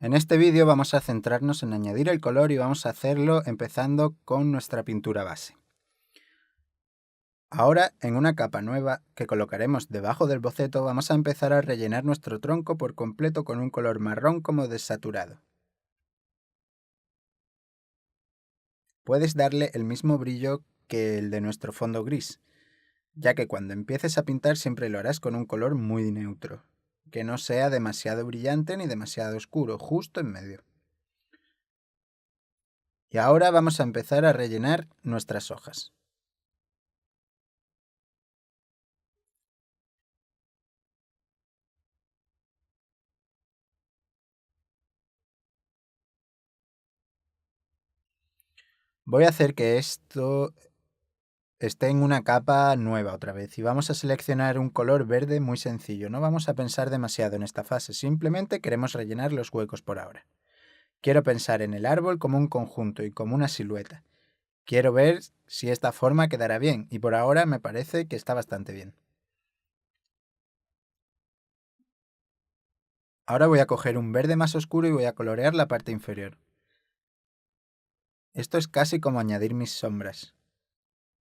En este vídeo vamos a centrarnos en añadir el color y vamos a hacerlo empezando con nuestra pintura base. Ahora, en una capa nueva que colocaremos debajo del boceto, vamos a empezar a rellenar nuestro tronco por completo con un color marrón como desaturado. Puedes darle el mismo brillo que el de nuestro fondo gris, ya que cuando empieces a pintar siempre lo harás con un color muy neutro, que no sea demasiado brillante ni demasiado oscuro, justo en medio. Y ahora vamos a empezar a rellenar nuestras hojas. Voy a hacer que esto esté en una capa nueva otra vez y vamos a seleccionar un color verde muy sencillo. No vamos a pensar demasiado en esta fase, simplemente queremos rellenar los huecos por ahora. Quiero pensar en el árbol como un conjunto y como una silueta. Quiero ver si esta forma quedará bien y por ahora me parece que está bastante bien. Ahora voy a coger un verde más oscuro y voy a colorear la parte inferior. Esto es casi como añadir mis sombras.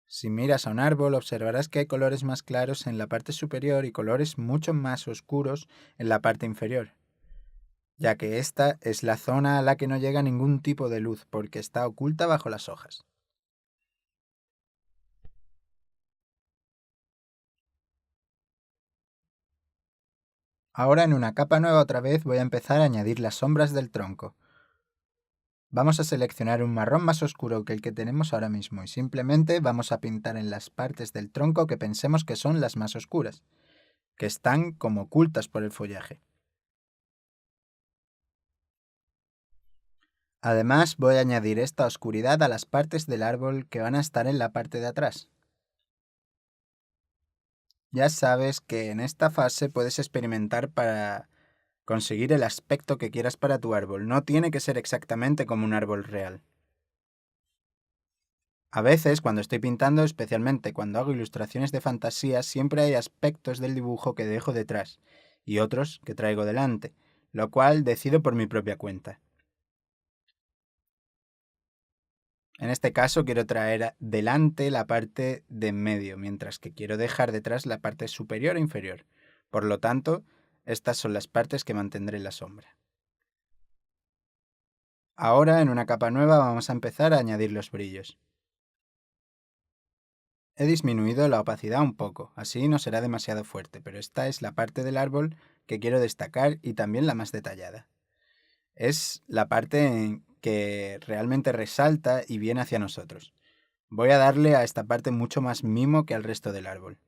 Si miras a un árbol, observarás que hay colores más claros en la parte superior y colores mucho más oscuros en la parte inferior, ya que esta es la zona a la que no llega ningún tipo de luz porque está oculta bajo las hojas. Ahora en una capa nueva otra vez voy a empezar a añadir las sombras del tronco. Vamos a seleccionar un marrón más oscuro que el que tenemos ahora mismo y simplemente vamos a pintar en las partes del tronco que pensemos que son las más oscuras, que están como ocultas por el follaje. Además, voy a añadir esta oscuridad a las partes del árbol que van a estar en la parte de atrás. Ya sabes que en esta fase puedes experimentar para conseguir el aspecto que quieras para tu árbol. No tiene que ser exactamente como un árbol real. A veces, cuando estoy pintando, especialmente cuando hago ilustraciones de fantasía, siempre hay aspectos del dibujo que dejo detrás y otros que traigo delante, lo cual decido por mi propia cuenta. En este caso quiero traer delante la parte de en medio, mientras que quiero dejar detrás la parte superior e inferior. Por lo tanto, estas son las partes que mantendré en la sombra. Ahora, en una capa nueva, vamos a empezar a añadir los brillos. He disminuido la opacidad un poco, así no será demasiado fuerte, pero esta es la parte del árbol que quiero destacar y también la más detallada. Es la parte en que realmente resalta y viene hacia nosotros. Voy a darle a esta parte mucho más mimo que al resto del árbol.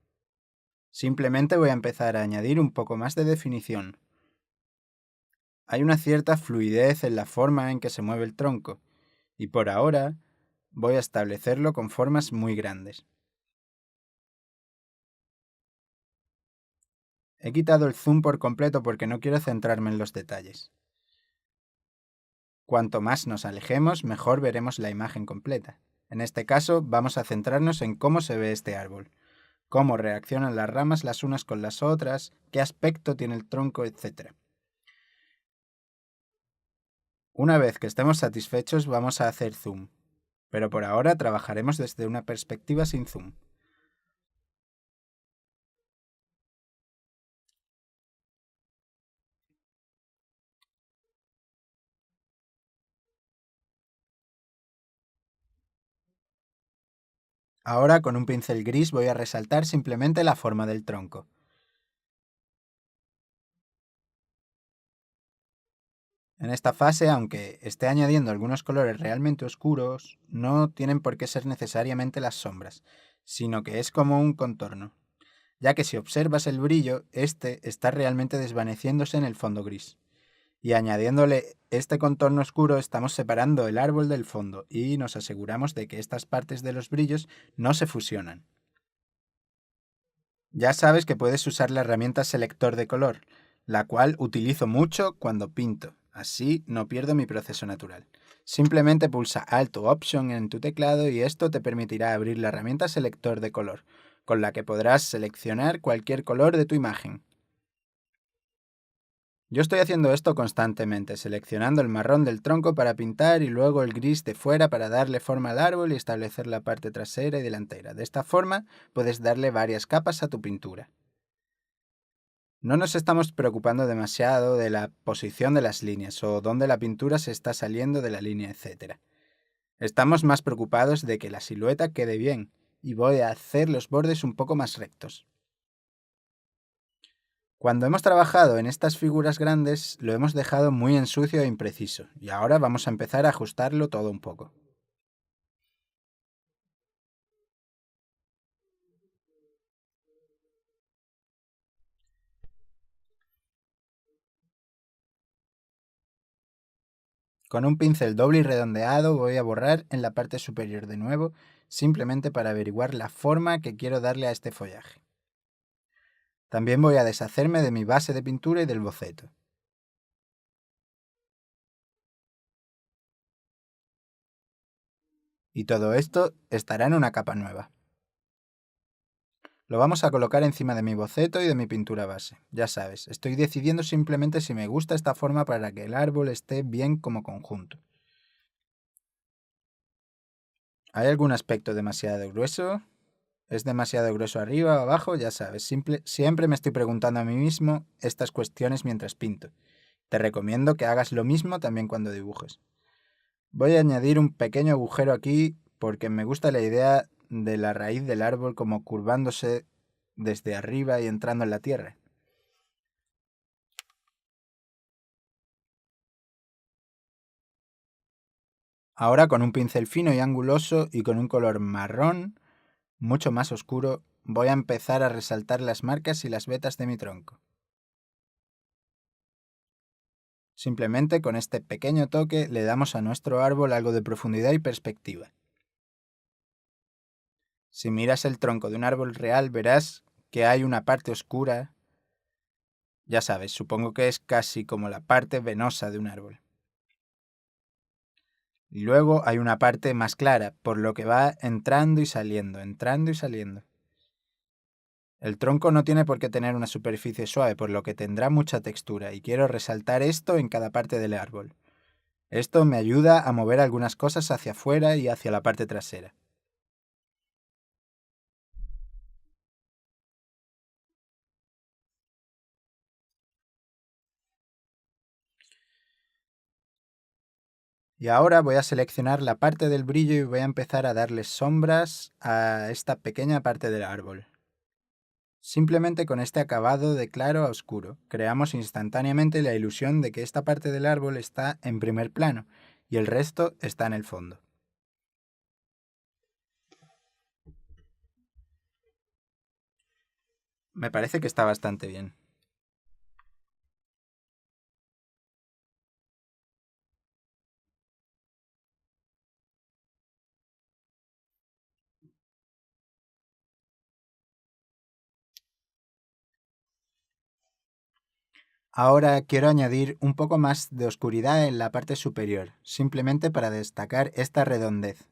Simplemente voy a empezar a añadir un poco más de definición. Hay una cierta fluidez en la forma en que se mueve el tronco, y por ahora voy a establecerlo con formas muy grandes. He quitado el zoom por completo porque no quiero centrarme en los detalles. Cuanto más nos alejemos, mejor veremos la imagen completa. En este caso, vamos a centrarnos en cómo se ve este árbol, cómo reaccionan las ramas las unas con las otras, qué aspecto tiene el tronco, etc. Una vez que estemos satisfechos, vamos a hacer zoom, pero por ahora trabajaremos desde una perspectiva sin zoom. Ahora con un pincel gris voy a resaltar simplemente la forma del tronco. En esta fase, aunque esté añadiendo algunos colores realmente oscuros, no tienen por qué ser necesariamente las sombras, sino que es como un contorno, ya que si observas el brillo, este está realmente desvaneciéndose en el fondo gris. Y añadiéndole este contorno oscuro estamos separando el árbol del fondo y nos aseguramos de que estas partes de los brillos no se fusionan. Ya sabes que puedes usar la herramienta selector de color, la cual utilizo mucho cuando pinto, así no pierdo mi proceso natural. Simplemente pulsa Alt o Option en tu teclado y esto te permitirá abrir la herramienta selector de color, con la que podrás seleccionar cualquier color de tu imagen. Yo estoy haciendo esto constantemente, seleccionando el marrón del tronco para pintar y luego el gris de fuera para darle forma al árbol y establecer la parte trasera y delantera. De esta forma puedes darle varias capas a tu pintura. No nos estamos preocupando demasiado de la posición de las líneas o dónde la pintura se está saliendo de la línea, etc. Estamos más preocupados de que la silueta quede bien y voy a hacer los bordes un poco más rectos. Cuando hemos trabajado en estas figuras grandes, lo hemos dejado muy en sucio e impreciso, y ahora vamos a empezar a ajustarlo todo un poco. Con un pincel doble y redondeado voy a borrar en la parte superior de nuevo, simplemente para averiguar la forma que quiero darle a este follaje. También voy a deshacerme de mi base de pintura y del boceto. Y todo esto estará en una capa nueva. Lo vamos a colocar encima de mi boceto y de mi pintura base. Ya sabes, estoy decidiendo simplemente si me gusta esta forma para que el árbol esté bien como conjunto. ¿Hay algún aspecto demasiado grueso? ¿Es demasiado grueso arriba o abajo? Ya sabes, siempre me estoy preguntando a mí mismo estas cuestiones mientras pinto. Te recomiendo que hagas lo mismo también cuando dibujes. Voy a añadir un pequeño agujero aquí porque me gusta la idea de la raíz del árbol como curvándose desde arriba y entrando en la tierra. Ahora con un pincel fino y anguloso y con un color marrón, mucho más oscuro, voy a empezar a resaltar las marcas y las vetas de mi tronco. Simplemente con este pequeño toque le damos a nuestro árbol algo de profundidad y perspectiva. Si miras el tronco de un árbol real verás que hay una parte oscura. Ya sabes, supongo que es casi como la parte venosa de un árbol. Y luego hay una parte más clara, por lo que va entrando y saliendo, entrando y saliendo. El tronco no tiene por qué tener una superficie suave, por lo que tendrá mucha textura, y quiero resaltar esto en cada parte del árbol. Esto me ayuda a mover algunas cosas hacia afuera y hacia la parte trasera. Y ahora voy a seleccionar la parte del brillo y voy a empezar a darle sombras a esta pequeña parte del árbol. Simplemente con este acabado de claro a oscuro, creamos instantáneamente la ilusión de que esta parte del árbol está en primer plano y el resto está en el fondo. Me parece que está bastante bien. Ahora quiero añadir un poco más de oscuridad en la parte superior, simplemente para destacar esta redondez,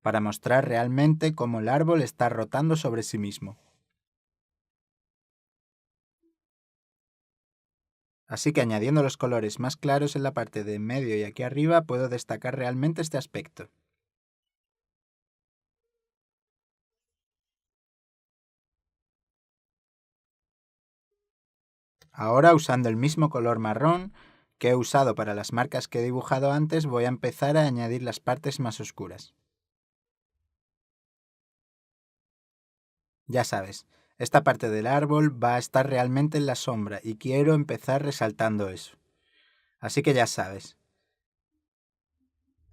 para mostrar realmente cómo el árbol está rotando sobre sí mismo. Así que añadiendo los colores más claros en la parte de en medio y aquí arriba puedo destacar realmente este aspecto. Ahora, usando el mismo color marrón que he usado para las marcas que he dibujado antes, voy a empezar a añadir las partes más oscuras. Ya sabes, esta parte del árbol va a estar realmente en la sombra y quiero empezar resaltando eso. Así que ya sabes,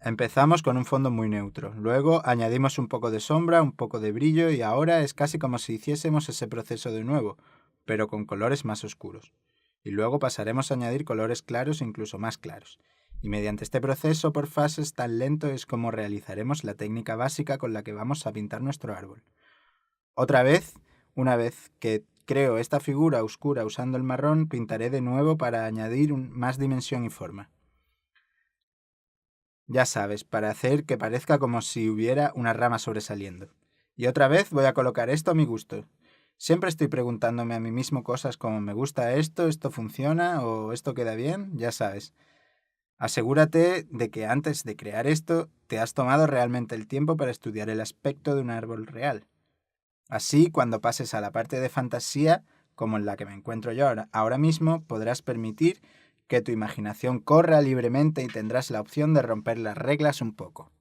empezamos con un fondo muy neutro, luego añadimos un poco de sombra, un poco de brillo y ahora es casi como si hiciésemos ese proceso de nuevo, pero con colores más oscuros. Y luego pasaremos a añadir colores claros e incluso más claros. Y mediante este proceso por fases tan lento es como realizaremos la técnica básica con la que vamos a pintar nuestro árbol. Otra vez, una vez que creo esta figura oscura usando el marrón, pintaré de nuevo para añadir más dimensión y forma. Ya sabes, para hacer que parezca como si hubiera una rama sobresaliendo. Y otra vez voy a colocar esto a mi gusto. Siempre estoy preguntándome a mí mismo cosas como ¿me gusta esto funciona o esto queda bien? Ya sabes. Asegúrate de que antes de crear esto te has tomado realmente el tiempo para estudiar el aspecto de un árbol real. Así, cuando pases a la parte de fantasía, como en la que me encuentro yo ahora mismo, podrás permitir que tu imaginación corra libremente y tendrás la opción de romper las reglas un poco.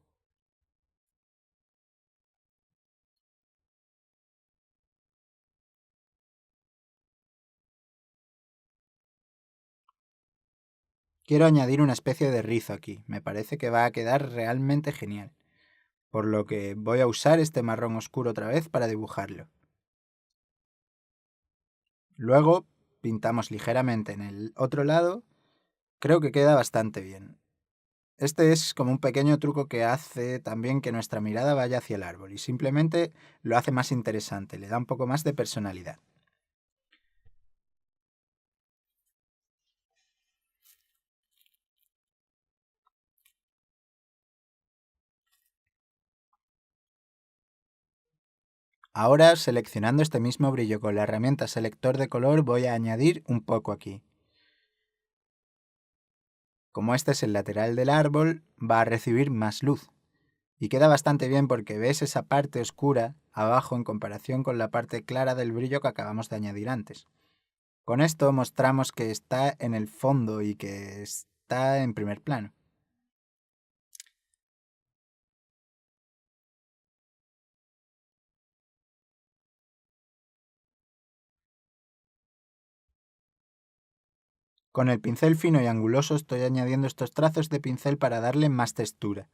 Quiero añadir una especie de rizo aquí, me parece que va a quedar realmente genial, por lo que voy a usar este marrón oscuro otra vez para dibujarlo. Luego pintamos ligeramente en el otro lado, creo que queda bastante bien. Este es como un pequeño truco que hace también que nuestra mirada vaya hacia el árbol y simplemente lo hace más interesante, le da un poco más de personalidad. Ahora, seleccionando este mismo brillo con la herramienta selector de color, voy a añadir un poco aquí. Como este es el lateral del árbol, va a recibir más luz. Y queda bastante bien porque ves esa parte oscura abajo en comparación con la parte clara del brillo que acabamos de añadir antes. Con esto mostramos que está en el fondo y que está en primer plano. Con el pincel fino y anguloso estoy añadiendo estos trazos de pincel para darle más textura.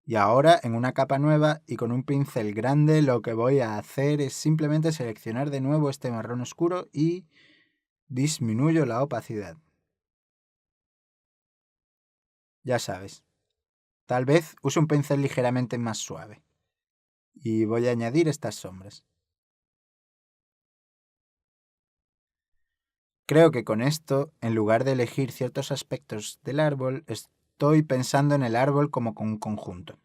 Y ahora, en una capa nueva y con un pincel grande, lo que voy a hacer es simplemente seleccionar de nuevo este marrón oscuro y disminuyo la opacidad. Ya sabes, tal vez use un pincel ligeramente más suave. Y voy a añadir estas sombras. Creo que con esto, en lugar de elegir ciertos aspectos del árbol, estoy pensando en el árbol como con un conjunto.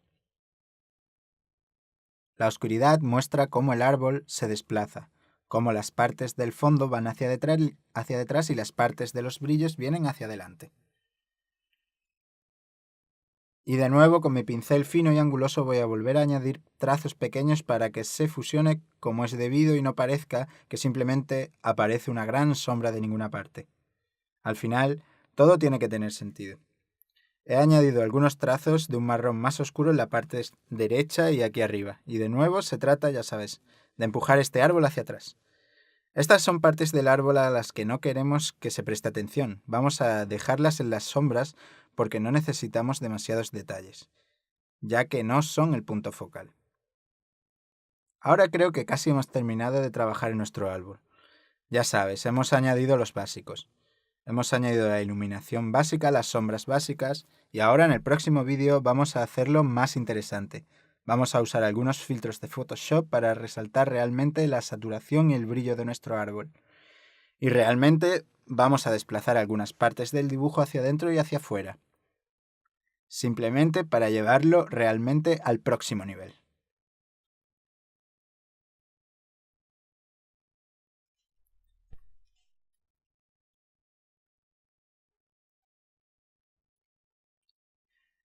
La oscuridad muestra cómo el árbol se desplaza, cómo las partes del fondo van hacia detrás y las partes de los brillos vienen hacia adelante. Y de nuevo con mi pincel fino y anguloso voy a volver a añadir trazos pequeños para que se fusione como es debido y no parezca que simplemente aparece una gran sombra de ninguna parte. Al final, todo tiene que tener sentido. He añadido algunos trazos de un marrón más oscuro en la parte derecha y aquí arriba. Y de nuevo se trata, ya sabes, de empujar este árbol hacia atrás. Estas son partes del árbol a las que no queremos que se preste atención. Vamos a dejarlas en las sombras porque no necesitamos demasiados detalles, ya que no son el punto focal. Ahora creo que casi hemos terminado de trabajar en nuestro árbol. Ya sabes, hemos añadido los básicos. Hemos añadido la iluminación básica, las sombras básicas, y ahora en el próximo vídeo vamos a hacerlo más interesante. Vamos a usar algunos filtros de Photoshop para resaltar realmente la saturación y el brillo de nuestro árbol. Y realmente vamos a desplazar algunas partes del dibujo hacia adentro y hacia afuera. Simplemente para llevarlo realmente al próximo nivel.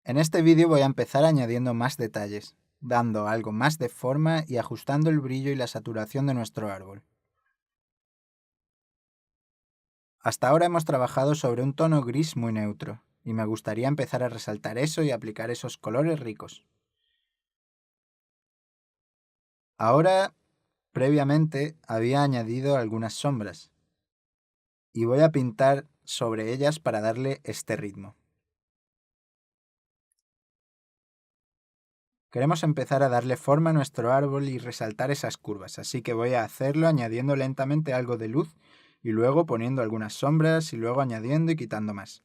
En este vídeo voy a empezar añadiendo más detalles, dando algo más de forma y ajustando el brillo y la saturación de nuestro árbol. Hasta ahora hemos trabajado sobre un tono gris muy neutro, y me gustaría empezar a resaltar eso y aplicar esos colores ricos. Ahora, previamente, había añadido algunas sombras, y voy a pintar sobre ellas para darle este ritmo. Queremos empezar a darle forma a nuestro árbol y resaltar esas curvas, así que voy a hacerlo añadiendo lentamente algo de luz y luego poniendo algunas sombras y luego añadiendo y quitando más.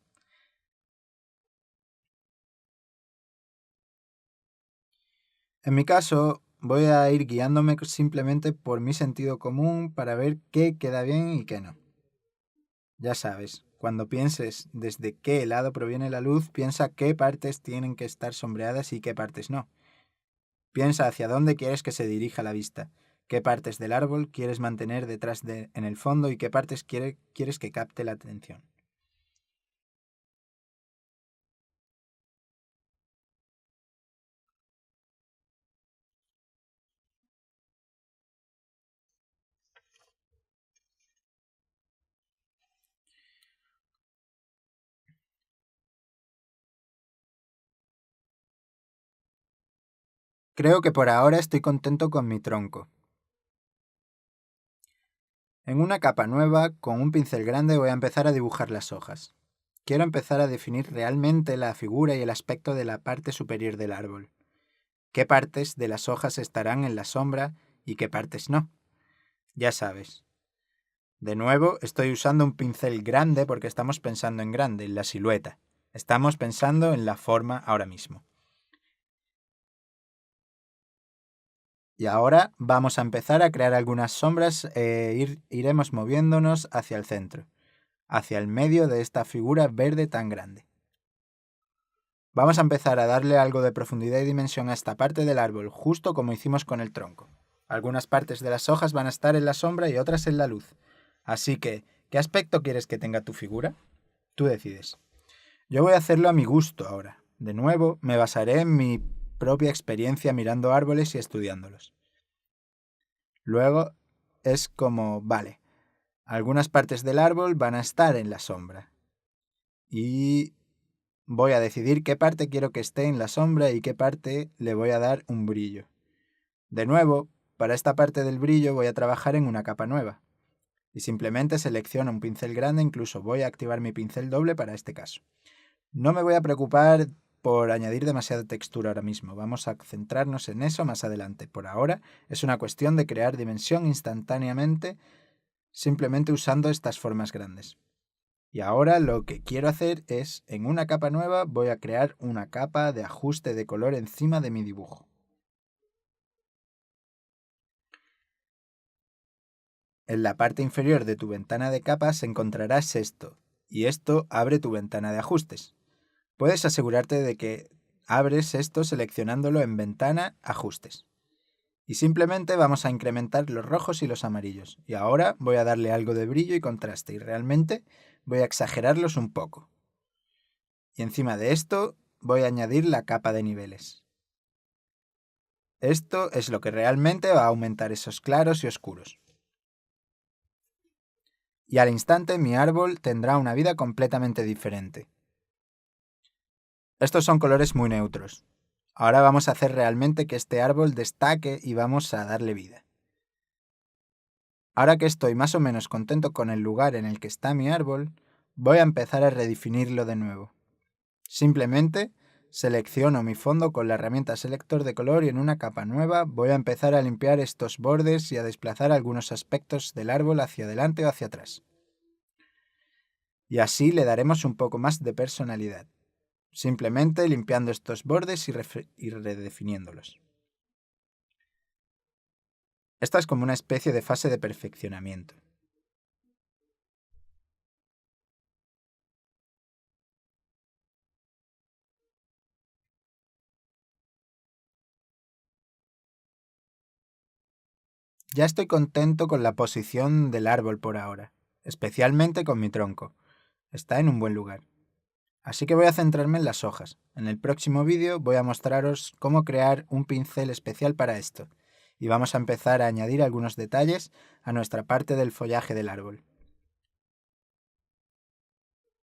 En mi caso, voy a ir guiándome simplemente por mi sentido común para ver qué queda bien y qué no. Ya sabes, cuando pienses desde qué lado proviene la luz, piensa qué partes tienen que estar sombreadas y qué partes no. Piensa hacia dónde quieres que se dirija la vista. qué partes del árbol quieres mantener en el fondo y qué partes quieres que capte la atención. Creo que por ahora estoy contento con mi tronco. En una capa nueva, con un pincel grande voy a empezar a dibujar las hojas. Quiero empezar a definir realmente la figura y el aspecto de la parte superior del árbol. ¿Qué partes de las hojas estarán en la sombra y qué partes no? Ya sabes. De nuevo, estoy usando un pincel grande porque estamos pensando en grande, en la silueta. Estamos pensando en la forma ahora mismo. Y ahora vamos a empezar a crear algunas sombras iremos moviéndonos hacia el centro, hacia el medio de esta figura verde tan grande. Vamos a empezar a darle algo de profundidad y dimensión a esta parte del árbol, justo como hicimos con el tronco. Algunas partes de las hojas van a estar en la sombra y otras en la luz. Así que, ¿qué aspecto quieres que tenga tu figura? Tú decides. Yo voy a hacerlo a mi gusto ahora. De nuevo, me basaré en mi propia experiencia mirando árboles y estudiándolos. Luego es como, vale, algunas partes del árbol van a estar en la sombra. Y voy a decidir qué parte quiero que esté en la sombra y qué parte le voy a dar un brillo. De nuevo, para esta parte del brillo voy a trabajar en una capa nueva. Y simplemente selecciono un pincel grande, incluso voy a activar mi pincel doble para este caso. No me voy a preocupar por añadir demasiada textura ahora mismo. Vamos a centrarnos en eso más adelante. Por ahora es una cuestión de crear dimensión instantáneamente simplemente usando estas formas grandes. Y ahora lo que quiero hacer es, en una capa nueva, voy a crear una capa de ajuste de color encima de mi dibujo. En la parte inferior de tu ventana de capas encontrarás esto, y esto abre tu ventana de ajustes. Puedes asegurarte de que abres esto seleccionándolo en Ventana, Ajustes. Y simplemente vamos a incrementar los rojos y los amarillos. Y ahora voy a darle algo de brillo y contraste y realmente voy a exagerarlos un poco. Y encima de esto voy a añadir la capa de niveles. Esto es lo que realmente va a aumentar esos claros y oscuros. Y al instante mi árbol tendrá una vida completamente diferente. Estos son colores muy neutros. Ahora vamos a hacer realmente que este árbol destaque y vamos a darle vida. Ahora que estoy más o menos contento con el lugar en el que está mi árbol, voy a empezar a redefinirlo de nuevo. Simplemente selecciono mi fondo con la herramienta selector de color y en una capa nueva voy a empezar a limpiar estos bordes y a desplazar algunos aspectos del árbol hacia adelante o hacia atrás. Y así le daremos un poco más de personalidad, simplemente limpiando estos bordes y redefiniéndolos. Esta es como una especie de fase de perfeccionamiento. Ya estoy contento con la posición del árbol por ahora, especialmente con mi tronco. Está en un buen lugar. Así que voy a centrarme en las hojas. En el próximo vídeo voy a mostraros cómo crear un pincel especial para esto. Y vamos a empezar a añadir algunos detalles a nuestra parte del follaje del árbol.